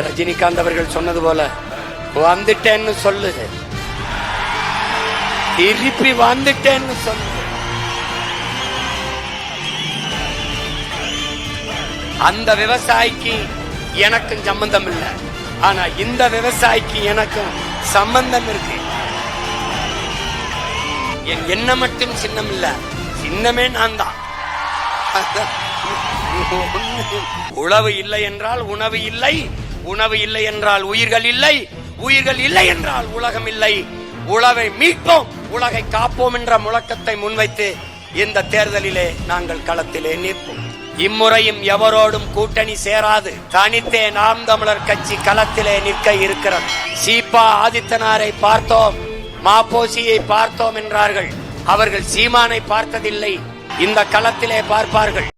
ரஜினிகாந்த் அவர்கள் சொன்னது போல வந்துட்டேன்னு சொல்லு, திருப்பி வந்துட்டேன்னு சொல்லு. அந்த விவசாயிக்கு எனக்கும் சம்பந்தம் இல்லை, ஆனா இந்த விவசாயிக்கு எனக்கும் சம்பந்தம் இருக்கு. என் என்ன மட்டும் சின்னம் இல்ல, சின்னமே நான் தான். உழவு இல்லை என்றால் உணவு இல்லை, உணவு இல்லை என்றால் உயிர்கள் இல்லை, உயிர்கள் இல்லை என்றால் உலகம் இல்லை. உழவை மீட்போம், உலகை காப்போம் என்ற முழக்கத்தை முன்வைத்து இந்த தேர்தலிலே நாங்கள் களத்திலே நிற்போம். இம்முறையும் எவரோடும் கூட்டணி சேராது, தனித்தே நாம் தமிழர் கட்சி களத்திலே நிற்க இருக்கிறது. சீபா ஆதித்தனாரை பார்த்தோம், மாப்போசியை பார்த்தோம் என்றார்கள். அவர்கள் சீமானை பார்த்ததில்லை, இந்த களத்திலே பார்ப்பார்கள்.